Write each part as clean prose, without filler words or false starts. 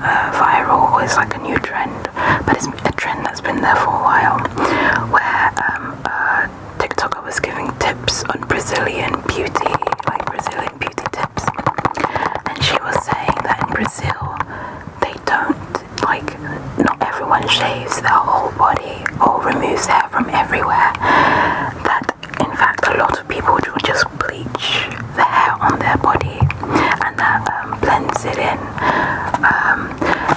viral, or it's like a new trend, but it's a trend that's been there for a while, where a TikToker was giving tips on Brazilian beauty, like Brazilian beauty tips, and she was saying that in Brazil they don't, like, not everyone shaves their whole body or removes hair from everywhere, that in fact a lot of people will just bleach the hair on their body, and that blends it in.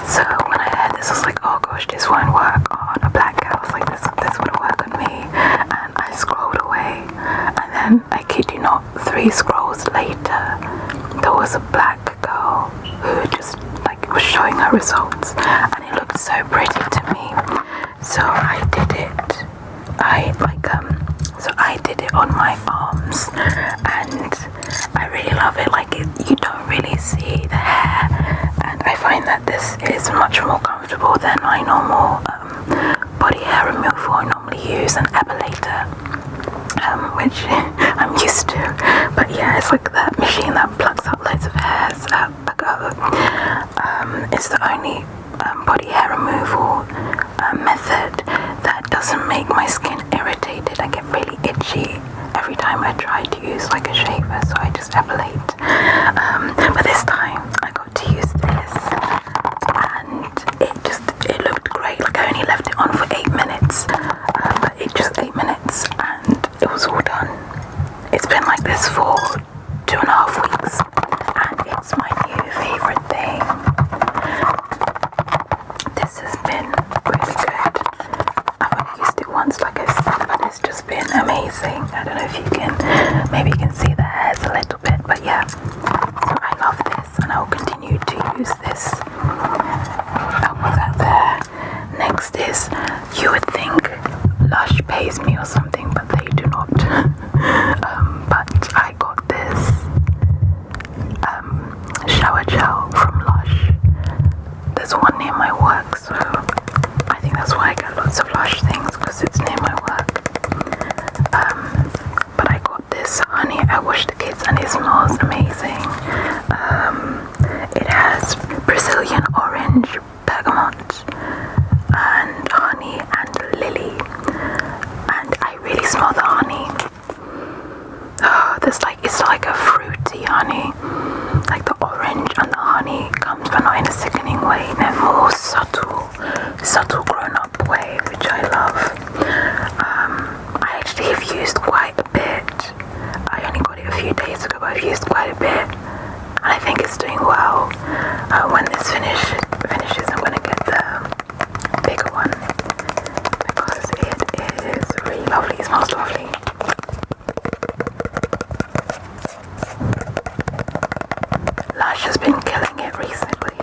So when I heard this, I was like, oh gosh, this won't work on a black girl. I was like, this wouldn't work on me, and I scrolled away, and then I kid you not, 3 scrolls later there was a black girl who just like was showing her results, and it looked so pretty to me. So I did it. I did it on my arms, and I really love it. Like, you don't really see the hair, and I find that this is much more comfortable than my normal body hair removal. I normally use an epilator, which I'm used to, but yeah, it's like that machine that plucks up loads of hairs at a go. It's the only body hair removal method that doesn't make my skin irritated. I get really itchy every time I try to use like a shaver, so I just epilate. But this time I got to use this, and it looked great. Like, I only left it on for 8 minutes, but it just 8 minutes and it was all done. It's been like this for 2.5 weeks, and it's my new favorite thing. This has been really good. I've only used it once, like I said, but it's just been amazing. I don't know if you can, maybe you can see the hairs a little bit, but yeah. So I love this, and I will continue to use this. I'll put that there. Next is, you would think Lush pays me or something, but they do not. But I got this shower gel from Lush. There's one near my work, so I think that's why I get lots of Lush things, because it's near my work. But I got this honey. I washed the kids, and it smells amazing. It has Brazilian orange, bergamot, and honey and lily, and I really smell the honey. It's like a fruity honey, like the orange and the honey comes, but not in a sickening way, in a more subtle grown-up way, which I love. I actually have used quite a bit. I only got it a few days ago, but I've used quite a bit, and I think it's doing well. When this finishes, I'm going to get the bigger one, because it is really lovely. It smells lovely. Lush has been killing it recently.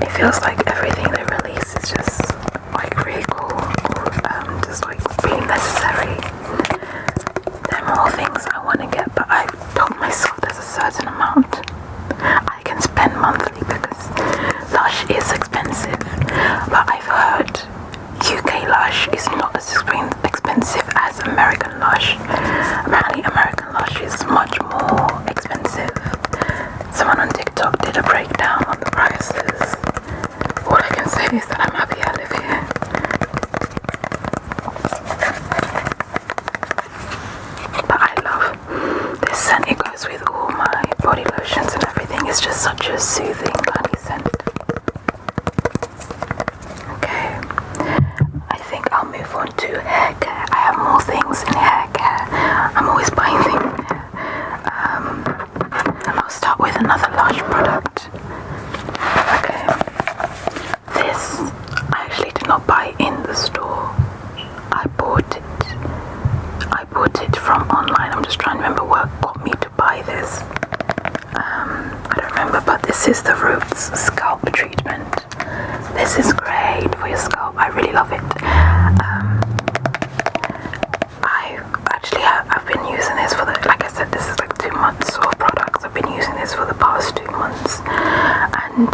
It feels like everything they release is just like really cool, or just like really necessary. There are more things I want to get, but I've told myself there's a certain amount I can spend monthly, because Lush is expensive. But I've heard UK Lush is not as expensive as American Lush. Apparently American Lush is much more expensive. Someone on TikTok did a breakdown on the prices. All I can say is that I'm happy I live here. But I love this scent. It goes with all my body lotions and everything. It's just such a soothing honey scent. Okay, I think I'll move on to hair care. I have more things in hair care. I'm always buying things. I'll start with another Lush product. Okay, this I actually did not buy in the store. I bought it from online. I'm just trying to remember what got me to buy this. I don't remember, but this is the Roots scalp treatment. This is great for your scalp. I really love it. I've been using this for like I said, this is like 2 months of products. I've been using this for the past 2 months, and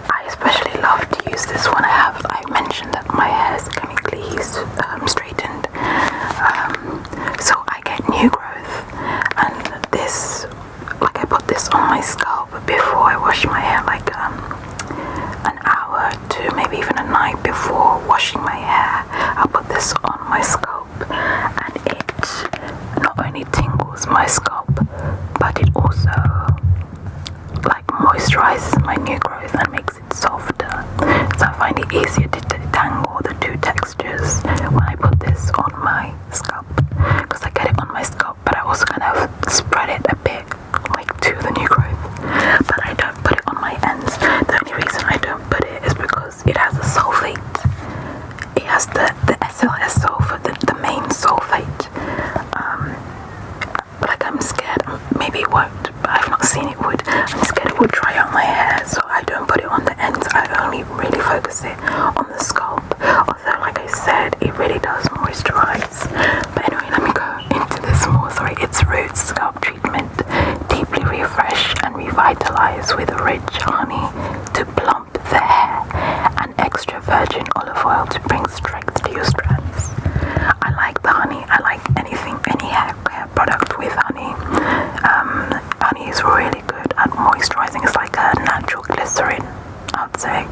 I especially love to use this one. I mentioned that my hair is chemically straightened, so I get new growth, and this, like, I put this on my scalp before I wash my hair, like my scalp, and it not only tingles my scalp, but it also like moisturizes my new growth and makes it softer. So I find it easier to detangle the two textures when I put this on my scalp, because I get it on my scalp, but I also kind of spread it a bit like to the new growth, but I don't put it on my ends. The only reason I don't put it is because it has a sulfate. It has the SLS sulfur, the main sulfate. Like I'm scared, maybe it won't, but I've not seen it would. I'm scared it would dry out my hair, so I don't put it on the ends. I only really focus it on the scalp. Although, like I said, it really does moisturize. But anyway, let me go into this more. Sorry, it's Roots Scalp Treatment. Deeply refresh and revitalize with rich honey to plump the hair and extra virgin olive oil to bring strength to your strands. I like the honey. I like anything, any hair product with honey. Honey is really good at moisturizing. It's like a natural glycerin, I'd say.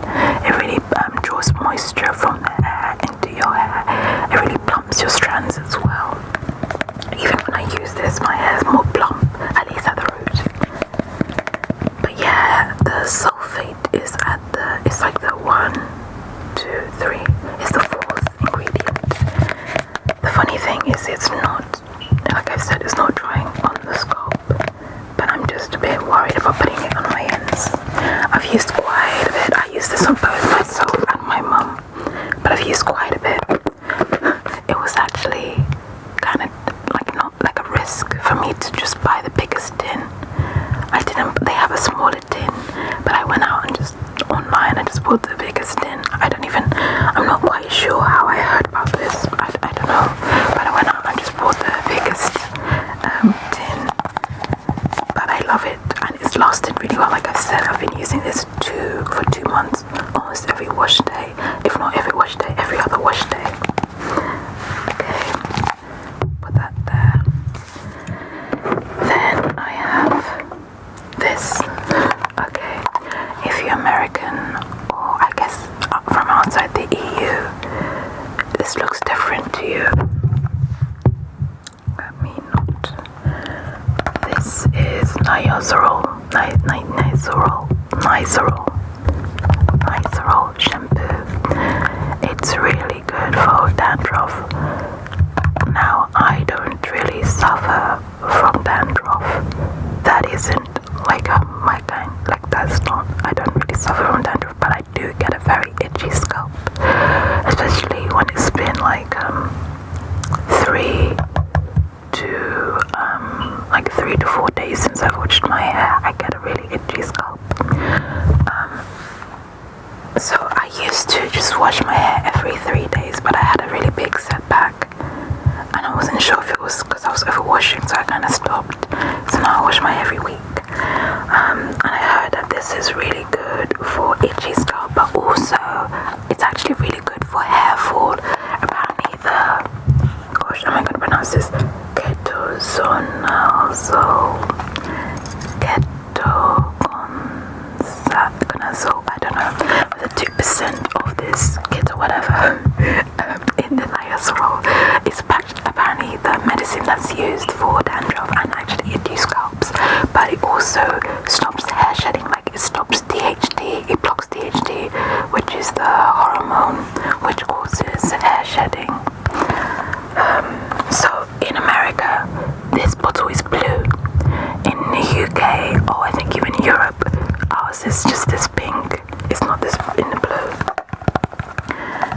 It really draws moisture from the hair into your hair. It really plumps your strands as well. Even when I use this, my hair is more plump, at least at the root. But yeah, the sulfate is at the, it's like the 1, 2, 3, it's the 4th ingredient. The funny thing is it's not, like I said, it's not drying on the scalp, but I'm just a bit worried about putting it on my ends. I've used quite a bit. I use this on both myself and my mum, but I've used quite a bit. It was actually kind of like not like a risk for me to just buy the biggest tin. I didn't, they have a smaller tin, but I went out and just online and just bought the biggest tin. I'm not quite sure how I heard about this. I don't know, but I went out and just bought the biggest tin. But I love it, and it's lasted really well. Like I've said, I've been using this for 2 months, almost every wash day. If not every wash day, every other wash day. Okay, put that there. Then I have this. Okay, if you're American, or I guess from outside the EU, this looks different to you. Let me not. This is Nizoral shampoo. It's really good for dandruff. Now, I don't really suffer from dandruff. That isn't like my kind, like that's not, I don't really suffer from dandruff, but I do get a very itchy scalp, especially when it's been like 3 to 4 days since I've washed my hair. I get a really itchy scalp. So I used to just wash my hair every 3 days, but I had a really big setback, and I wasn't sure if it was because I was overwashing, so I kind of stopped. So now I wash my hair every week. And I heard that this is really good for itchy scalp, but also it's actually really good for hair fall. Apparently gosh, am I going to pronounce this? Ketoconazole, I don't know, with the 2% of this kit or whatever in the Nizoral is apparently the medicine that's used for dandruff and actually itchy scalps, but it also stops hair shedding, like it stops DHT, it blocks DHT, which is the hormone which causes hair shedding. So in America, this bottle is blue. In the UK, or I think even Europe, ours is just this pink. It's not this in the blue.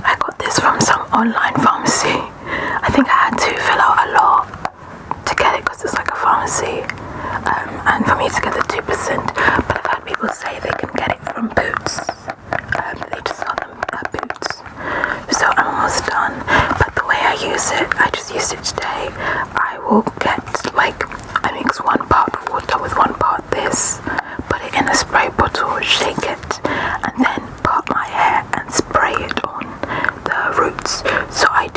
I got this from some online pharmacy. I think I had to fill out a lot to get it because it's like a pharmacy. And for me to get the 2%, but I've had people say they can get it from Boots. They just sell them at Boots. So I'm almost done. But the way I use it, I just used it today. I will get I mix 1 part water with 1 part this, put it in a spray bottle, shake it, and then part my hair and spray it on the roots. So I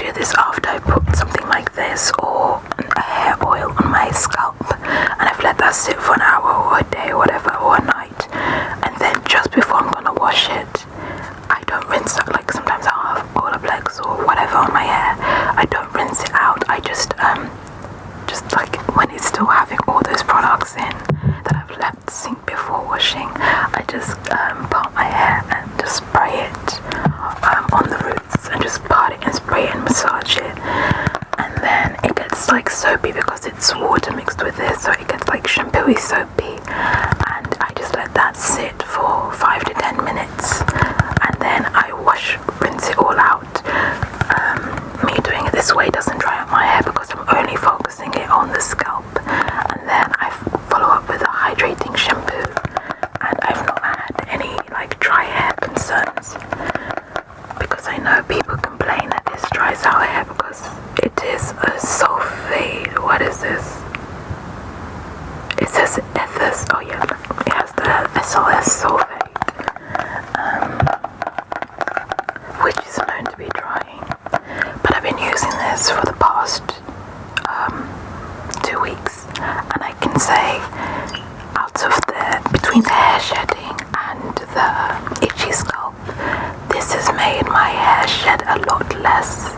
made my hair shed a lot less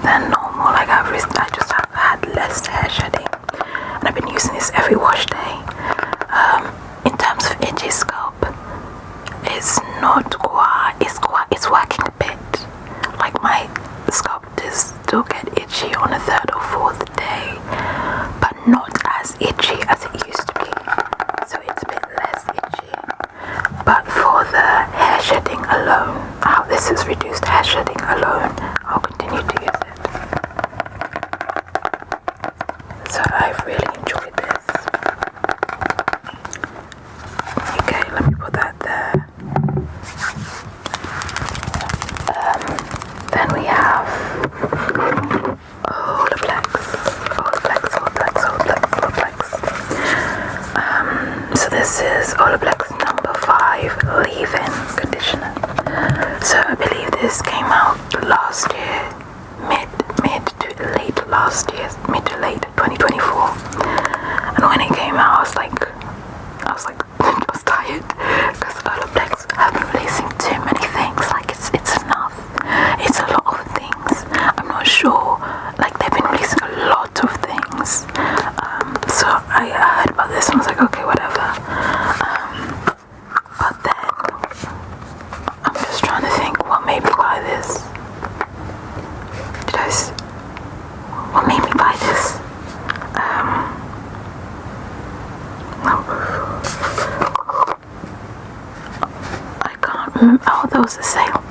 than normal. Like I just have had less hair shedding, and I've been using this every wash day. In terms of itchy scalp, it's not quite. It's working a bit. Like my scalp does still get itchy on a third or fourth day, but not as itchy as it used to be. So it's a bit less itchy. But for the hair shedding alone, how this has reduced hair shedding alone, I'll continue to use it. So I've really enjoyed this. Okay, let me put that there. Then we have Olaplex. So this is Olaplex number 5 leave-in conditioner. So I believe this came out last year, mid to late 2024. And when it came out, I was tired because Olaplex have been releasing too many things. Like it's enough. It's a lot of things. I'm not sure. Like they've been releasing a lot of things. So I heard about this and I was like, okay, whatever. But then I'm just trying to think what made me buy this. What made me buy this? I can't remember. Oh, there was a sale.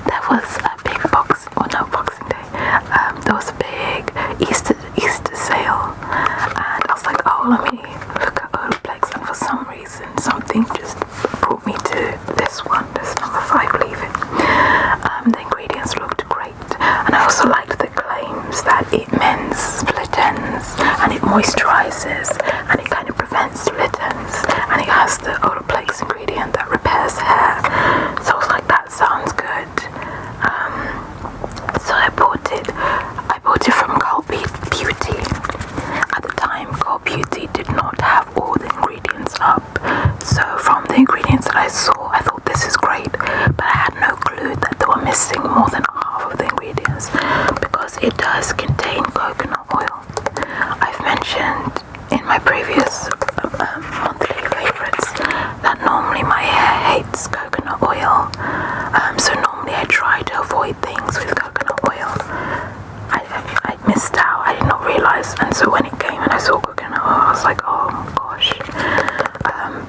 There was a big Boxing Day. There was a big Easter sale, and I was like, oh, let me look at Olaplex, and for some reason, something just brought me to this one, this number 5 leave-in. The ingredients looked great, and I also liked the claims that it mends split ends, and it moisturizes, and it kind of prevents split ends, and it has the Olaplex ingredient that repairs hair. So I was like, that sounds good. So I bought it from Cult Beauty. At the time, Cult Beauty did not have all the ingredients up. So from the ingredients that I saw, I thought this is great, but I had no clue that they were missing more than half of the ingredients because it does contain coconut oil. I've mentioned in my previous monthly favorites that normally my hair hates coconut oil. So normally I try to avoid things with coconut oil. I missed out. I did not realize, and so when it came and I saw coconut oil, I was like, oh my gosh.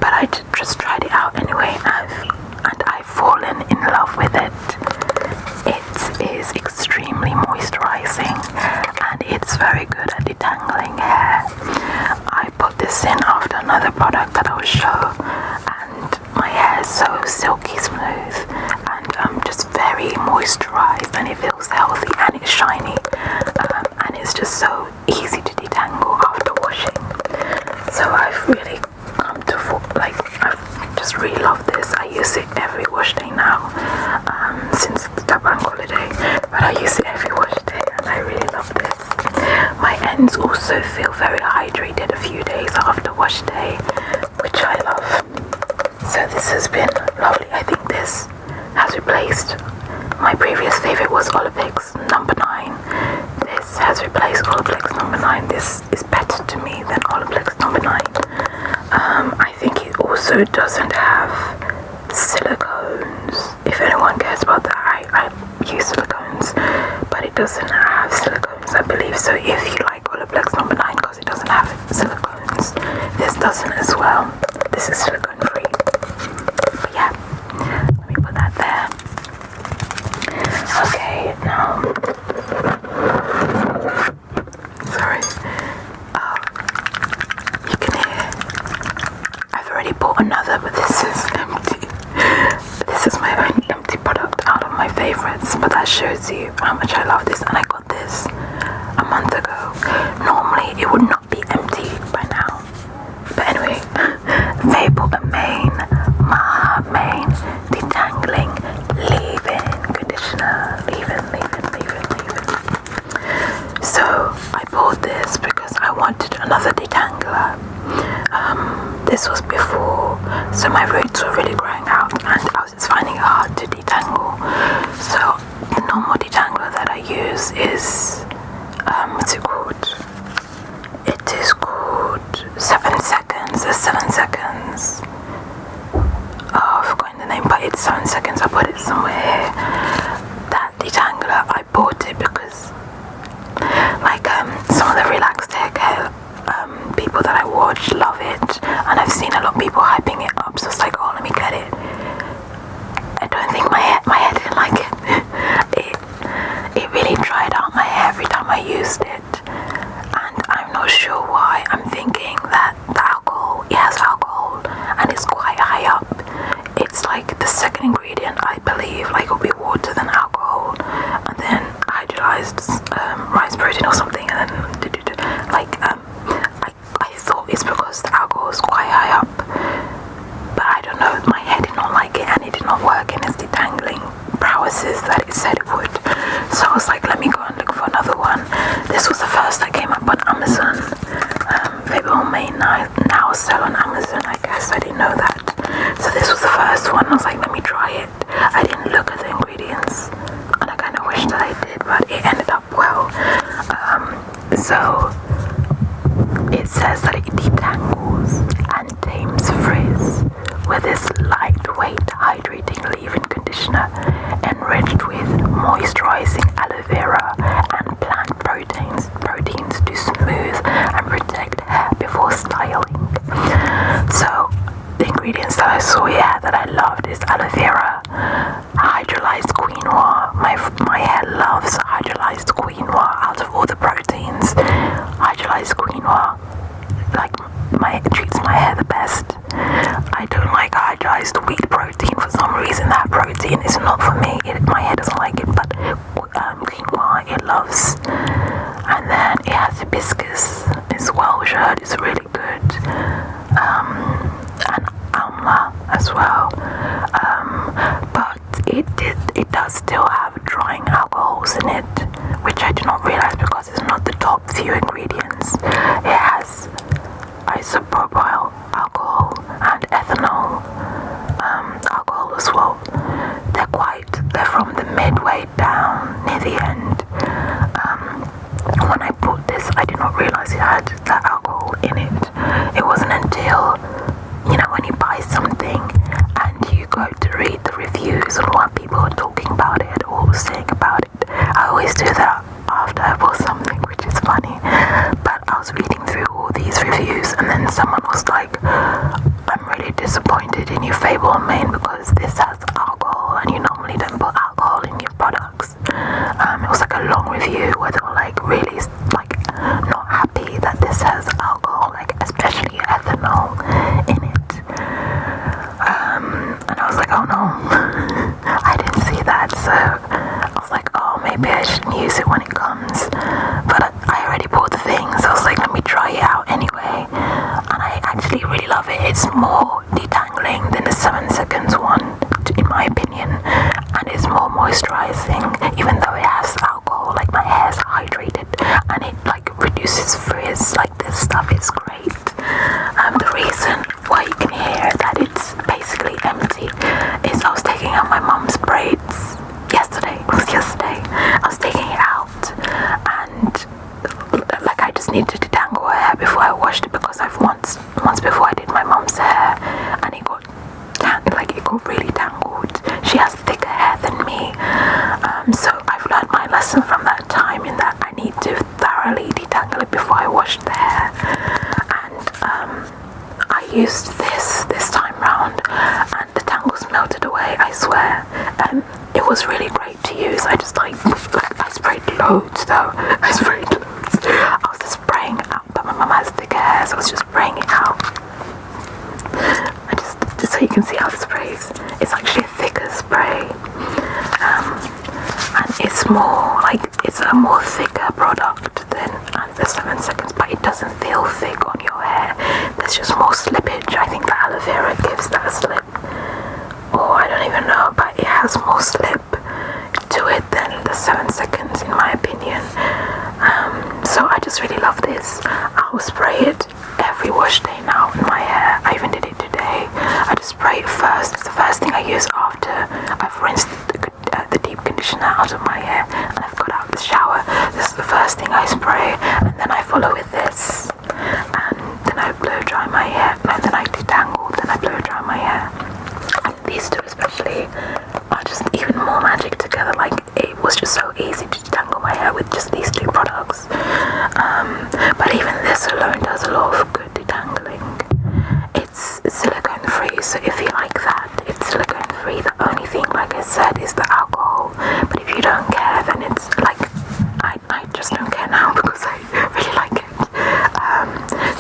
But I just tried it out anyway, and I've fallen in love with it. It is extremely moisturizing, and it's very good at detangling hair. I put this in after another product that I will show, and my hair is so silky smooth, and just very moisturized, and it feels healthy, and it's shiny, and it's just so easy to detangle after washing. So I've really come to I've just really loved this. I use it every wash day now, since the bank holiday, but I use it every wash day, and I really love this. My ends also feel very hydrated a few days after wash day, which I love. So this has been lovely. I think this has replaced my previous favorite was Olaplex number 9. This has replaced Olaplex number 9. This is better to me than Olaplex number 9. I think it also doesn't have silicones. If anyone cares about that, I use silicones, but it doesn't have silicones, I believe. So if you like Olaplex number 9 because it doesn't have silicones, this doesn't as well. This is silicone free. But yeah, let me put that there. Okay, now, sorry. You can hear I've already bought another, but this is empty. This is my only empty product out of my favorites, but that shows you how much I love this, and I got this a month ago. Normally it would not be empty by now, but anyway, Fabel mahamane detangling leave-in conditioner. Leave-in. So I bought this because I wanted another detangler. This was before, so my roots were really growing out, and I was just finding it hard to detangle. it's 7 seconds. I put it somewhere here. That detangler, I bought it because like some of the relaxed hair care people that I watch love it, and I've seen a lot of people hyping it up, so it's like, oh, let me get it. I don't think my hair didn't like it. It really dried out my hair every time I used it, and I'm not sure why. I'm thinking that the alcohol, it has alcohol and it's quite high up. It's like the second ingredient, I believe, like it'll be water then alcohol and then hydrolyzed rice protein or something, and then I thought it's because the alcohol is quite high up, but I don't know. My hair did not like it, and it did not work in its detangling prowesses that it said it would. So I was like, let me go and look for another one. This was the first that came up on Amazon. Fabel may now sell on Amazon, I guess. I didn't know that. So this was the first one. I was like, let me try it. I didn't look at the ingredients, and I kind of wish that I did, but it ended up well. So it says that it detangles and tames frizz with this lightweight hydrating leave-in conditioner enriched with moisturizing aloe vera and plant proteins to smooth and protect hair before styling. So the ingredients that I saw here that I loved is aloe vera, hydrolyzed quinoa. My hair loves hydrolyzed quinoa. Out of all the proteins, hydrolyzed quinoa treats my hair the best. I don't like hydrolyzed wheat protein for some reason. That protein is not for me. My hair doesn't like it, but quinoa it loves. And then it has hibiscus as well, which I heard is really good. And amla as well. But it does still have drying alcohols in it, which I did not realize because it's not the top few ingredients. It has isopropyl alcohol and ethanol alcohol as well. They're from the midway down near the end. When I bought this, I did not realize it had that alcohol in it. It wasn't until, when you buy something and you go to read the reviews and what people are talking about it or saying about it. I always do that after I bought something, which is funny. But I was reading through all these reviews, and then someone was like, I'm really disappointed in you, Fabel Main, because this has alcohol and you normally don't put alcohol in your products. It was like a long review where they were like really like not happy that this has alcohol, like especially ethanol in it. And I was like, oh no, I didn't see that. So I was like, oh, maybe I shouldn't use it when it comes. But I already bought the thing, so I was like, let me try it out anyway. And I actually really love it. It's more detangling than the 7 seconds one, in my opinion, and it's more moisturizing, even though it has alcohol. Like my hair's hydrated and it like reduces frizz. Like this stuff is great. The reason why you can hear that it's basically empty is I was taking out my mum's braids yesterday. I was taking it out, and like I just needed to detangle her hair before I washed it, because I've once before I did my mum's hair and it got really tangled. She has thicker hair than me, so I've learned my lesson from that time, in that I need to thoroughly detangle it before I wash the hair. And I used this time round, and the tangles melted away, I swear. It was really great to use. I just I sprayed loads though. I was just spraying it out, but my mum has thicker hair, so I was just spraying it out. So you can see how it sprays. It's actually a thicker spray, and it's a more thicker product than the 7 seconds, but it doesn't feel thick on your hair. There's just more slippage. I think the aloe vera gives that slip, or I don't even know, but it has more slip to it than the 7 seconds, in my opinion. So I just really love this. I'll spray it every wash day now in my hair. I even did it today. I just spray it first. It's the first thing I use after I've rinsed the deep conditioner out of my hair and I've got out of the shower. This is the first thing I spray, and then I follow with this, and then I blow dry my hair, and then I detangle, then I blow dry my hair. And these two especially said, is the alcohol. But if you don't care, then it's like, I just don't care now because I really like it.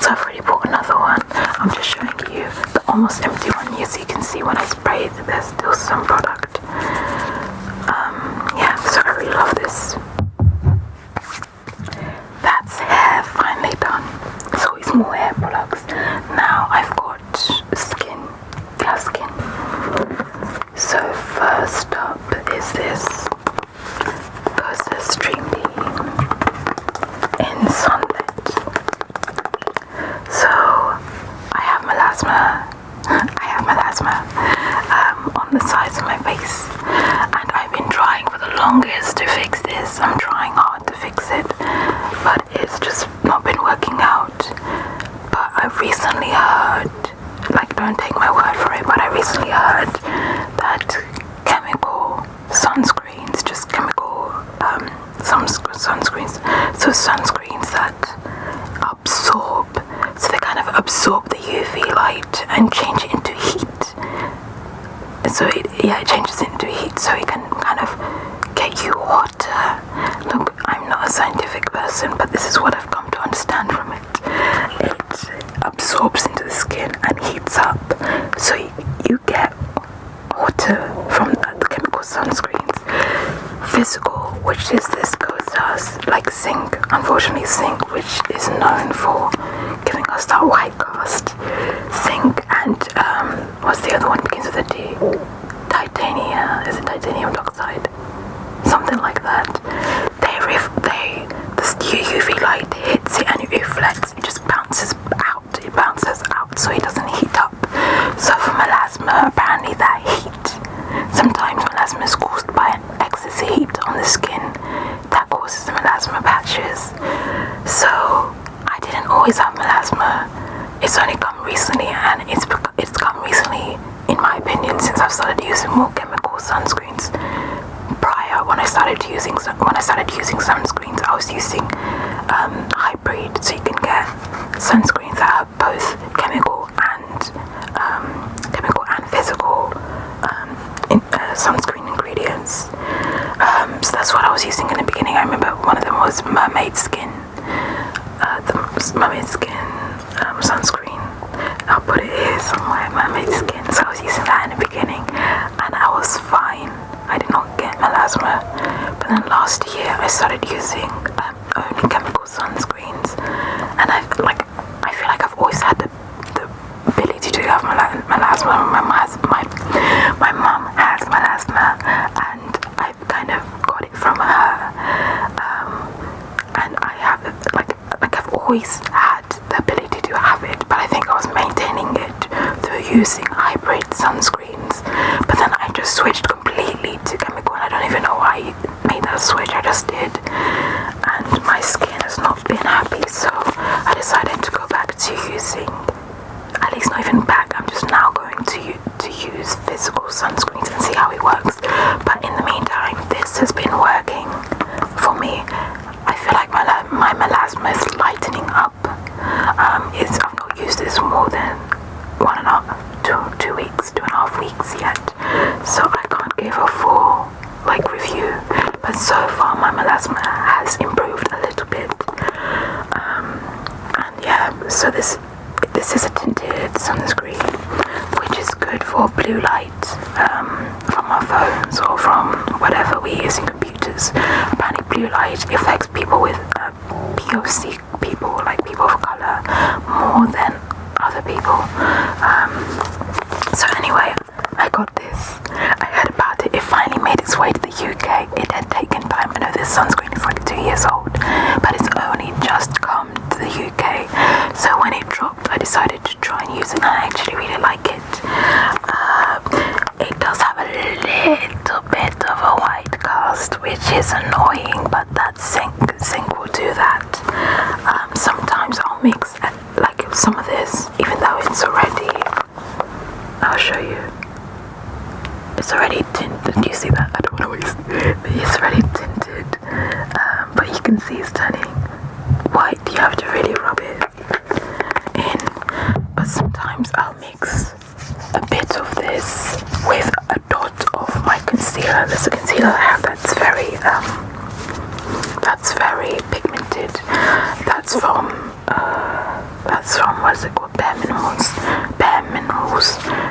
So I've already bought another one. I'm just showing you the almost empty one. As you can see, when I sprayed, there's still some product. Yeah, so I really love this. That's hair finally done. So it's more hair products. Now I've got skin. So first up is this Kosas dreambeam in sunlit. So I have melasma on the sides of my face, and I've been trying for the longest to fix this. I'm trying hard to fix it, but it's just not been working out. But I've recently heard, like, don't take my word for it, but I recently heard that chemical sunscreens, just chemical sunscreens, so sunscreens that absorb, so they kind of absorb the UV light and change it into heat. So it changes it into heat, so it can kind of get you hotter. Look, I'm not a scientific person, but this is what I've come to understand from it. It absorbs into the skin and heats up, so you get hotter from the chemical sunscreens. Physical, which is this Kosas, like zinc, unfortunately zinc, which is known for giving us that white cast. Zinc and what's the other one, begins with a D? Is it titanium dioxide? Something like that. The UV light hits it and it reflects, it just bounces out, so it doesn't heat up. So for melasma, apparently that heat, sometimes melasma is caused by excess heat on the skin that causes the melasma patches. So I didn't always have melasma. It's only come recently, and it's come recently, in my opinion, since I've started using more chemical sunscreens. Prior, when I started using sunscreens, I was using hybrid, so you can get sunscreens that have both chemical and physical sunscreen ingredients. So that's what I was using in the beginning. I remember one of them was mermaid skin, sunscreen. I'll put it here somewhere, mermaid skin. So I was using that in the beginning, and I was fine. I did not get melasma. But then last year I started using only chemical sunscreens, and I feel like I've always had the ability to have melasma. My mum has melasma, and I've kind of got it from her. And I have I've always had the ability to have it, but I think I was maintaining it through using hybrid sunscreens. But then I just switched completely to chemical, and I don't even know why I made that switch. I just did, and my skin has not been happy, so I decided to go back to using, at least not even back, I'm just now going to use physical sunscreens and see how it works. But in the meantime, this has been working for me. I feel like my melasma is lightening up. I've not used this more than 2 weeks, 2.5 weeks yet, so I can't give a full review. But so far, my melasma has improved a little bit. And yeah, so this is a tinted sunscreen, which is good for blue light from our phones or from whatever we use in computers. Apparently blue light affects people with POC, people of color, more than other people. So anyway, I got this. I heard about it. It finally made its way to the UK. It had taken time. I know this sunscreen is 2 years old, but it's only just come to the UK. So when it dropped, I decided to try and use it, and I actually really like it. It does have a little bit of a white cast, which is annoying, but that zinc will do that. Sometimes I'll mix some of this, even though it's already, I'll show you, it's already tinted. Do you see that? I don't want to waste it. It's already tinted, but you can see it's turning white. You have to really rub it in. But sometimes I'll mix a bit of this with a dot of my concealer there's a concealer I have that's very pigmented. That's from what is it called? Bare Minerals.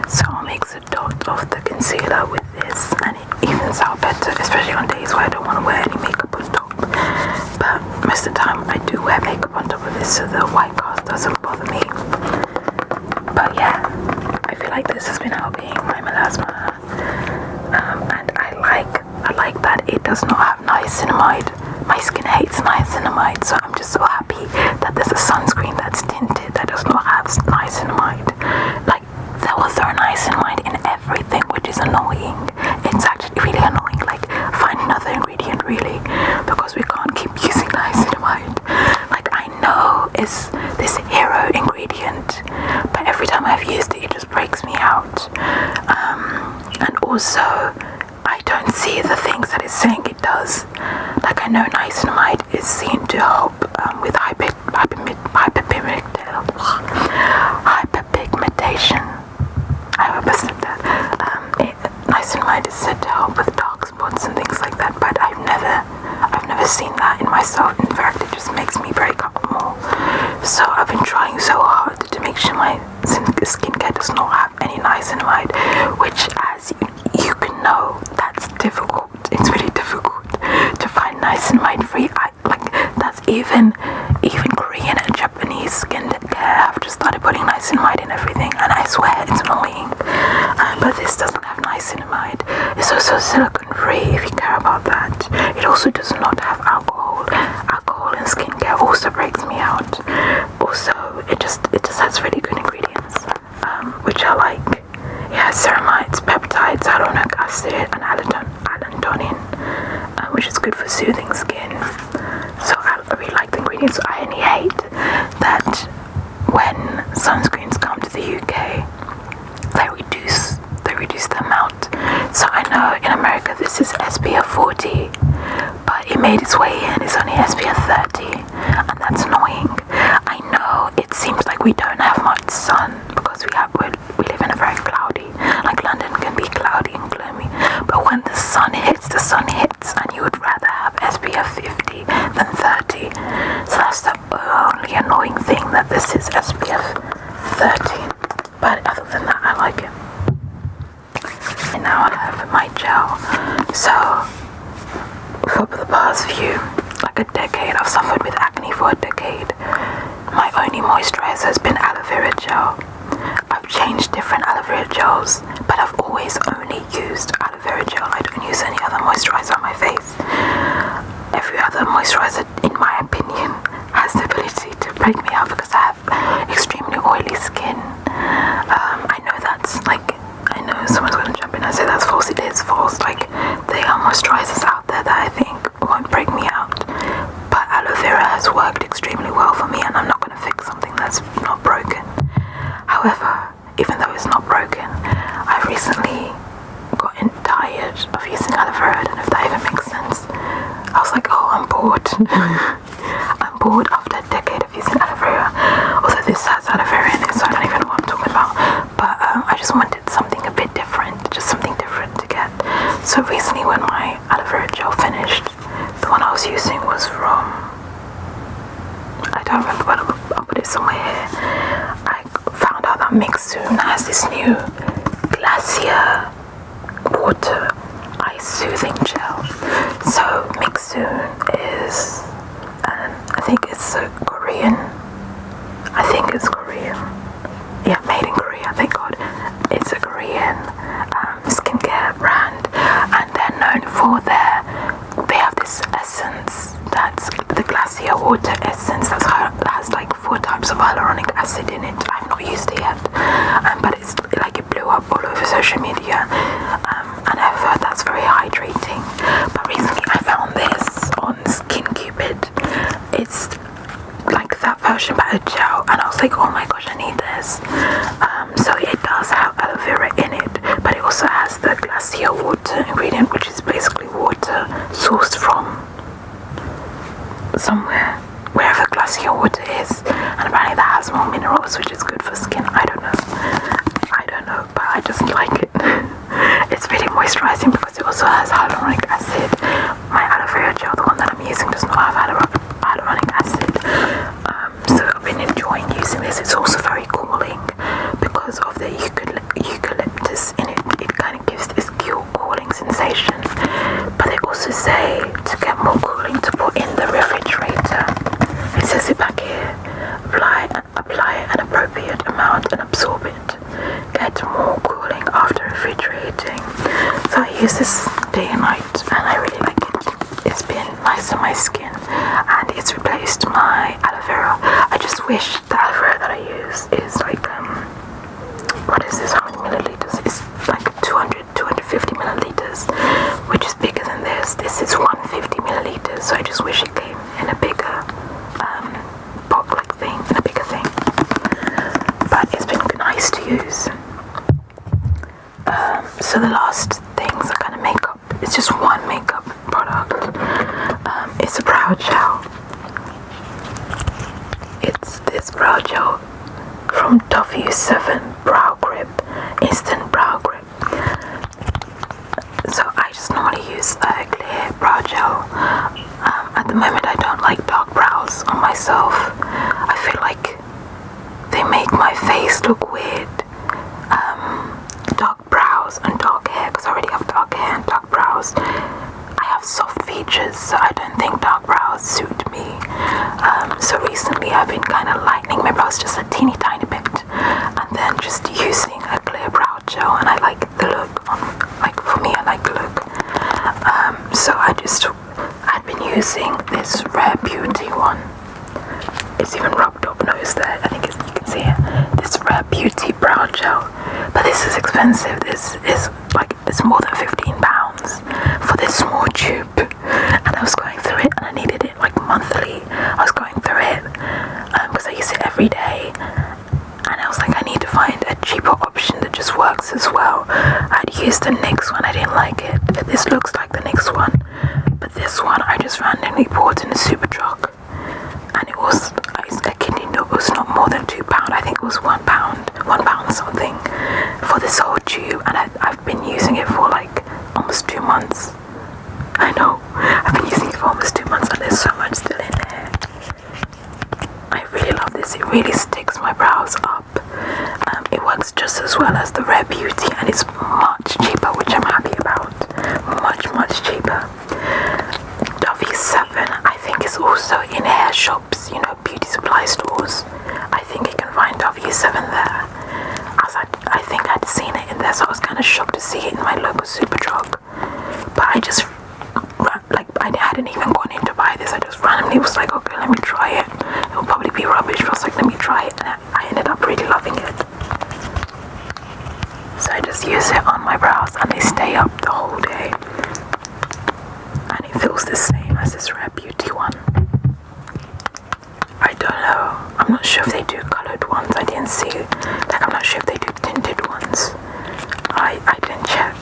So I'll mix a dot of the concealer with this, and it evens out better, especially on days where I don't want to wear any makeup on top. But most of the time I do wear makeup on top of this, so the white cast doesn't bother me. But yeah, I feel like this has been helping my melasma, and I like that it does not have niacinamide. My skin hates niacinamide, so I'm just so happy that there's a sunscreen that's tinted that does not have niacinamide. Like, they will throw niacinamide in everything, which is annoying. It's actually really annoying. Like, find another ingredient, really, because we can't keep using niacinamide. Like, I know it's this hero ingredient, but every time I've used it, it just breaks me out. And also, I don't see the things that it's saying it does. Like, I know niacinamide is seen to help with hyperpigmentation. I hope I said that. Niacinamide is said to help with dark spots and things like that, but I've never seen that in myself. In fact, it just makes me break up more. So I've been trying so hard to make sure my skincare does not have any niacinamide, which, as you can know, that's difficult. It's really difficult to find niacinamide free. That's even Korean and Japanese skincare have just started putting niacinamide in everything, and I swear it's annoying. But this doesn't have niacinamide. It's also silicone free, if you care about that. It also does not have alcohol. Alcohol in skincare also breaks me out. Also, it just has really good ingredients, which I like. It has ceramides, peptides, hyaluronic acid, and allantoin, which is good for soothing skin. So I really like the ingredients. I only hate that when sunscreens come to the UK, they reduce the amount. So I know in America this is SPF 40, but it made its way in. It's only SPF 30, and that's annoying. I know it seems like we don't have much sun because we live in a very cloudy, like London can be cloudy and gloomy, but when the sun hits, and you would rather have SPF 50 than 30. So that's the only annoying thing, that this is SPF 30. But other than that, I like it. And now I have my gel. So for the past like a decade, I've suffered with acne for a decade. My only moisturizer has been aloe vera gel. I've changed different aloe vera gels, but I've always only used aloe vera gel. I don't use any other moisturizer on my face. Every other moisturizer, in my opinion, has the ability to break me out because I have extremely oily skin. I know someone's going to jump in and say that's false. It is false. Like, there are moisturizers out there that I think won't break me out, but aloe vera has worked extremely well for me, and I'm not going to fix something that's not broken. However, even though it's not broken, I recently gotten tired of using aloe vera. I don't know if that even makes sense. I was like, oh, I'm bored. I'm bored after a decade of using aloe vera. Although this has aloe vera in it, so I don't even know what I'm talking about. But I just wanted something a bit different, just something different to get. So recently, when my aloe vera gel finished, the one I was using was from, I don't remember, but I'll put it somewhere here. I found out that Mixsoon has this new Glacier water ice soothing gel. So Mixsoon is, I think it's Korean. Yeah, made in Korea, thank God. It's a Korean skincare brand, and they're known for they have this essence, that's the Glacier water essence, that has like 4 types of hyaluronic acid in it. I've not used it yet, but it's like it blew up all over social media, and I've heard that's very hydrating. But recently I found this on Skin Cupid. It's like that version but a gel, and I was like, oh my gosh, I need this. So it does have aloe vera in it, but it also has the Glacier water ingredient, which is basically water sourced from somewhere, wherever Glacier water is, and apparently that has more minerals, which is good for skin. I don't know, but I just like it. It's really moisturizing because it also has hyaluronic hyaluronic acid. My aloe vera gel, the one that I'm using, does not have hyaluronic acid. So I've been enjoying using this. It's also very cooling because of the eucalyptus in it. It kind of gives this cooling sensation. But they also say to get more cooling to put in the refrigerator. It says it back here. Apply an appropriate amount and absorb it. Get more cooling after refrigerating. So I use this day and night, and I really like it. It's been nice on my skin, and it's replaced my aloe vera. I just wish the aloe vera that I use is like what is this? How many milliliters? It's like 250 milliliters, which is bigger than this. This is 150 milliliters. So I just wish it came in a bigger like thing, in a bigger thing. But it's been nice to use. So the last things are kind of makeup. It's just one makeup product. It's a brow gel. It's this brow gel from W7 Brow Grip, Instant Brow Grip. So I just normally use a clear brow gel. At the moment I don't like dark brows on myself. I feel like they make my face look weird. Dark brows and dark hair, because I already have dark hair and dark brows. I have soft features, so I don't think dark brows suit me. So recently I've been kind of lightening my brows just a teeny tiny bit, and then just using a clear brow gel, and I like the look. For me, I like the look. So I'd been using this Rare Beauty one. It's even rubbed up nose there. I think you can see it. This Rare Beauty brow gel. But this is expensive. This is like, it's more than £15 for this small tube. And I was going through it, and I needed it like monthly. I was going through it because I use it every day. And I was like, I need to find a cheaper option that just works as well. I'd used the NYX one. I didn't like it. This looks like the NYX one. But this one I just randomly bought in a Superdrug. And it was, I kid you not, it was not more than £2. I think it was £1 something for this whole tube. And I've been using it for like almost 2 months. I know, I've been using it for almost 2 months, and there's so much still in there. I really love this. It really sticks my brows up. It works just as well as the Rare Beauty, and it's much cheaper, which I'm happy about. Much cheaper. W7, I think, is also in hair shops, beauty supply stores. I think you can find W7 there. I think I'd seen it in there, so I was kind of shocked to see it in my local Superdrug. But I just, I hadn't even gone in to buy this. I just randomly was like, okay, let me try it. It will probably be rubbish, but I was like, let me try it, and I ended up really loving it. So I just use it on my brows, and they stay up the whole day. And it feels the same as this Rare Beauty one. I don't know. I'm not sure if they do coloured ones. I didn't see. I'm not sure if they do tinted ones. I didn't check.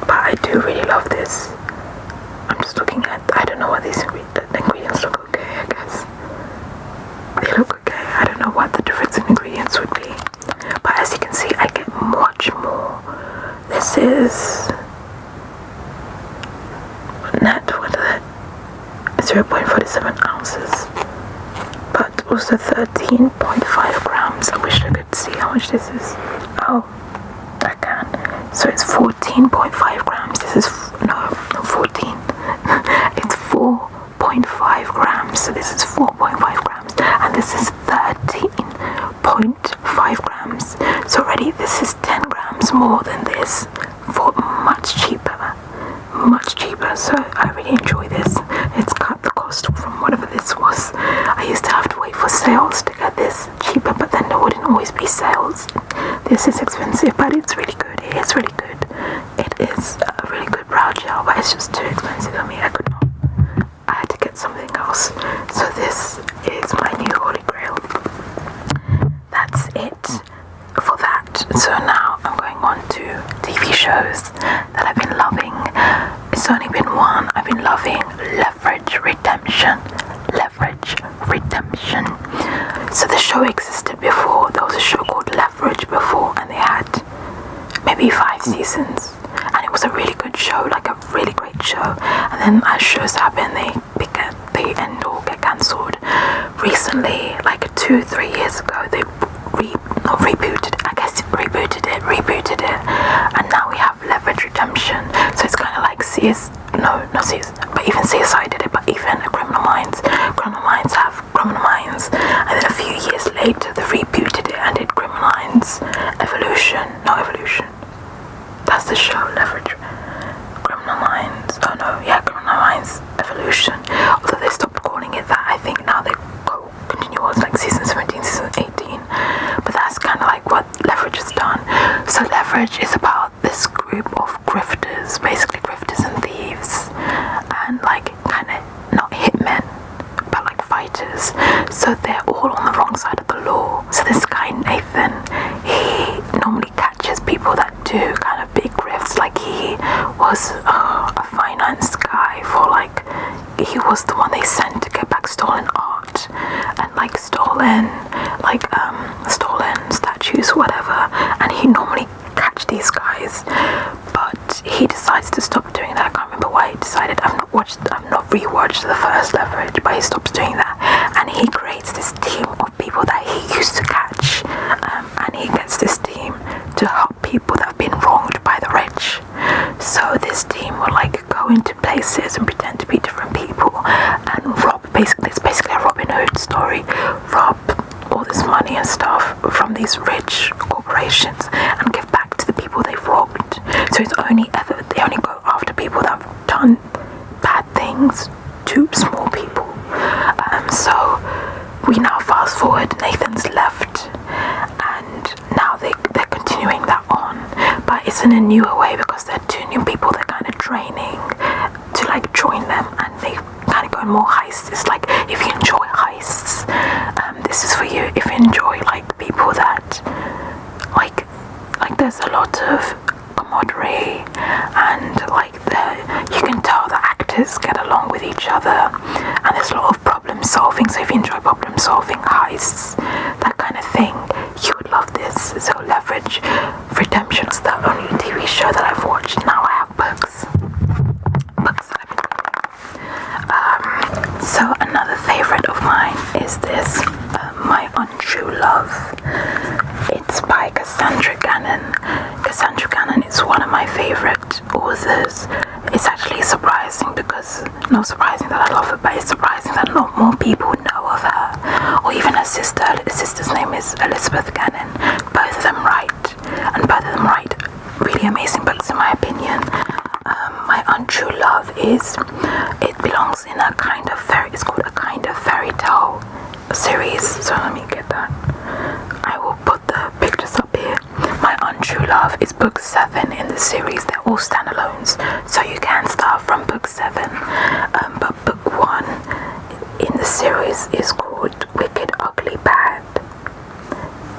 But I do really love this. I'm just looking at. I don't know what these ingredients look okay. I guess they look okay. I don't know what the difference in ingredients would be. But as you can see, I get much more. This is net, what is it? 0.47 ounces, but also 13.5 grams. I wish I could see how much this is. Oh, I can. So it's 14.5 grams. This is not 14. It's 4.5 grams. So this is 4.5 grams, and this is 13.5 grams. So already this is 10 grams more than this for much cheaper. So I really enjoy this. It's cut the cost from whatever this was. I used to have to wait for sales to get this cheaper, but then there wouldn't always be sales. This is expensive, but it's really good. It is really good. It is a really good brow gel, but it's just too expensive for me. I could not. I had to get something else. So this is my new holy grail. That's it for that. So now I'm going on to TV shows that I've been loving. It's only been one. I've been loving Leverage Redemption. So the show existed before. There was a show called Leverage before, and they had maybe 5 seasons, and it was was a really good show, like a really great show. And then as shows happen, they end or get cancelled. Recently, like 2-3 years ago, they rebooted it, and now we have Leverage Redemption. So it's kind of like CSI did it, but even Criminal Minds have Criminal Minds, and then a few years later they rebooted it and did Criminal Minds Evolution. That's the show, Leverage. Criminal Minds. Oh no, yeah, Criminal Minds Evolution. Although they stopped calling it that, I think now they continue on like season 17, season 18. But that's kind of like what Leverage has done. So Leverage is about this group of grifters, basically grifters and thieves, and like kind of not hitmen, but like fighters. So they're all on the wrong side of the law. So this guy Nathan, he normally catches people that do kind of big grifts. Like he was a finance guy for like, he was the one they sent to get back stolen art and like stolen statues, whatever. And he normally catch these guys, but he decides to stop doing that. I can't remember why he decided. I've not rewatched the first Leverage, but he stops doing that, and he creates this team of people that he used to catch, and he gets this team to help people that have been wronged by the rich. So this team will like go into places and pretend to be different people and rob. It's basically a Robin Hood story. Rob all this money and stuff from these rich corporations and give back to the people they've robbed. So they only go after people that have done bad things to small people. So we now fast forward, Nathan's left, and now they're continuing that on, but it's in a newer way because they're 2 new people they're kind of training to like join them, and they kind of go more heists. It's like, if you enjoy heists, this is for you. If you enjoy like people that like there's a lot of camaraderie, and like you can tell the actors get along with each other, and there's a lot of problem solving. So if you enjoy problem solving, heists, that kind of thing, you would love this. So Leverage Redemption is the only TV show that I've watched. Now I have books that I've been reading. So another favorite of mine is this, My Untrue Love. It's by Cassandra Gannon. Cassandra Gannon is one of my favorite authors. It's actually surprising because, not surprising that I love her, but it's surprising that not more people know of her, or even her sister. Her sister's name is Elizabeth Gannon. Both of them write, and both of them write really amazing books in my opinion. My Untrue Love it belongs in a kind of it's called a kind of fairy tale series. So let me get that. I will put the pictures up here. My Untrue Love is book 7 in the series. They're all standalones, so you can start from book 7. But book 1 in the series is called Wicked, Ugly, Bad.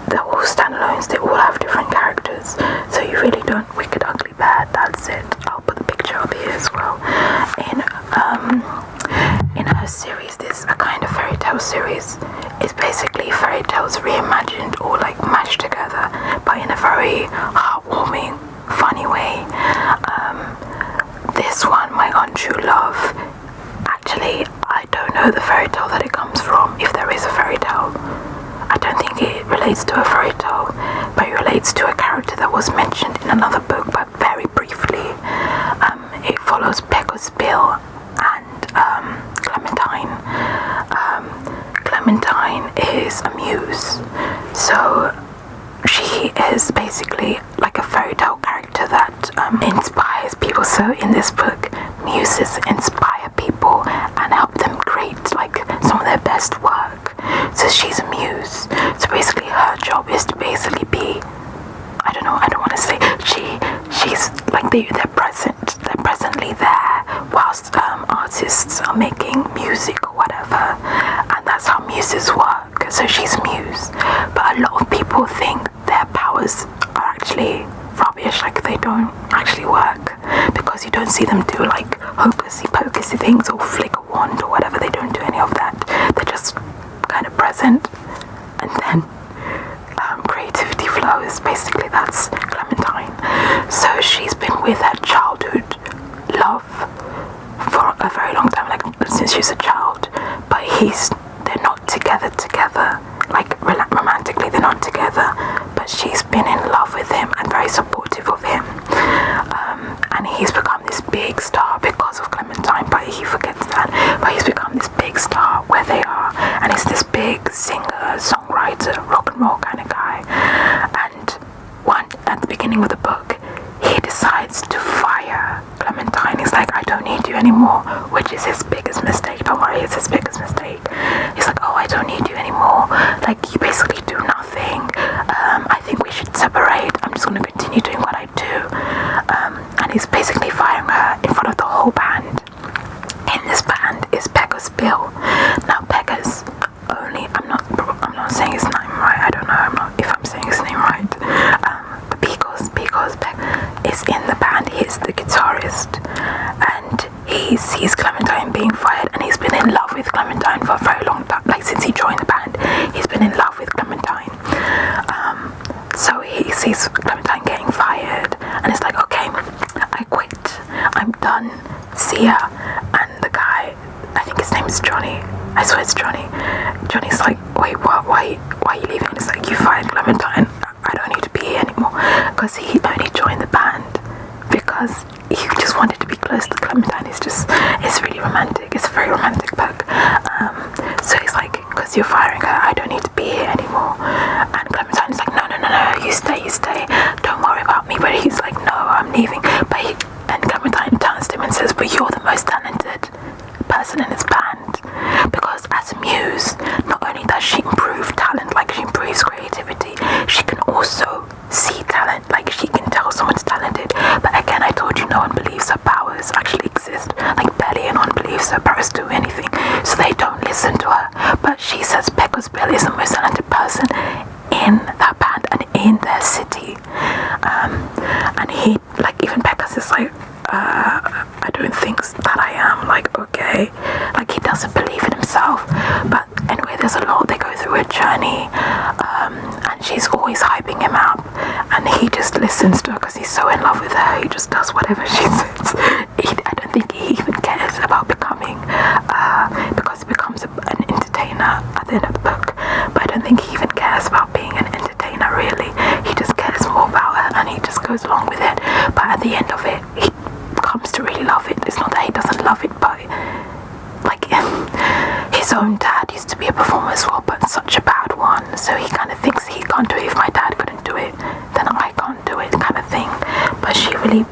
They're all standalones. They all have different characters, so you really don't Wicked, Ugly, Bad. That's it. I'll put the picture up here as well. In her series, this a kind of fairy tale series. It's basically fairy tales reimagined or like mashed together, but in a very heartwarming, funny way. This one, My Untrue Love, actually I don't know the fairy tale that it comes from, if there is a fairy tale. I don't think it relates to a fairy tale, but it relates to a character that was mentioned in another book, but very briefly. It follows Pecos Bill and Clementine. Clementine is a muse, so she is basically like a fairy tale character that inspires people. So in this book, muses inspire people and help them create like some of their best work. So she's a muse, so basically her job is to basically be, I don't want to say, she's like they're presently there whilst artists are making music or whatever, and that's how muses work. So she's a muse, but a lot of people think their powers are actually rubbish, like they don't actually work, because you don't see them do like hocusy pocusy things or flick a wand or whatever. They don't do any of that. They're just kind of present, and then creativity flows. Basically that's Clementine. So she's been with her child they're not together, like romantically they're not together, but she's been in love with him and very supportive of him, and he's become this big star because of Clementine, but he forgets that. But he's become this big star where they are, and he's this big singer, songwriter, rock and roll kind of guy. And at the beginning of the book, he decides to fire Clementine. He's like, I don't need you anymore, which is his biggest mistake. Don't worry, it's his biggest mistake. He's like, oh, I don't need you anymore. Like, you basically do nothing. I think we should separate. I'm just going to continue doing what I do. And he's basically firing her in front of the whole band. In this band is Pekka's Bill. Now, Pekka's only, I'm not saying his name right. I don't know if I'm saying his name right. But because Pekka is in the band, he is the guitarist, and he sees Clementine being fired, and he's been in love with Clementine for a very long time. Like, since he joined the band, he's been in love with Clementine. So he sees Clementine getting fired, and it's like, okay, I quit. I'm done. See ya. And the guy, I think his name is Johnny. I swear it's Johnny. Johnny's like, wait, what? Why are you leaving? And it's like, you fired Clementine. I don't need to be here anymore. Because he only joined the band because he just wanted to be close to Clementine. It's really romantic. It's a very romantic book. So he's like, because you're firing her, I don't need to be here anymore. And Clementine's like, no, you stay. Don't worry about me. But he's like, no, I'm leaving. And Clementine turns to him and says, but you're the most talented person in this band. Because as a muse, not only does she improve talent, like she improves creativity, she can also see talent, like she can tell someone's talented. But again, I told you, no one believes her powers actually exist. Like, barely anyone believes her powers do anything, so they don't listen to her. But she says Pekka's Bill is the most talented person in that band and in their city. And he, like, even Pekka's is like, I don't think that I am. Like, okay, like, he doesn't believe in himself. But anyway, there's a lot. They go through a journey, and she's always hyping him up, and he just listens to her because he's so in love with her. He just does whatever she says. I don't think he even cares about becoming, because he becomes an entertainer at the end of the book. But I don't think he even cares about being an entertainer, really. He just cares more about her, and he just goes along with it. But at the end of it, he comes to really love it. It's not that he doesn't love it, but like, his own dad used to be a performer as well, but such a bad one. So he kind of thinks he can't do it. If my dad couldn't do it, then I can't do it, kind of thing. But she really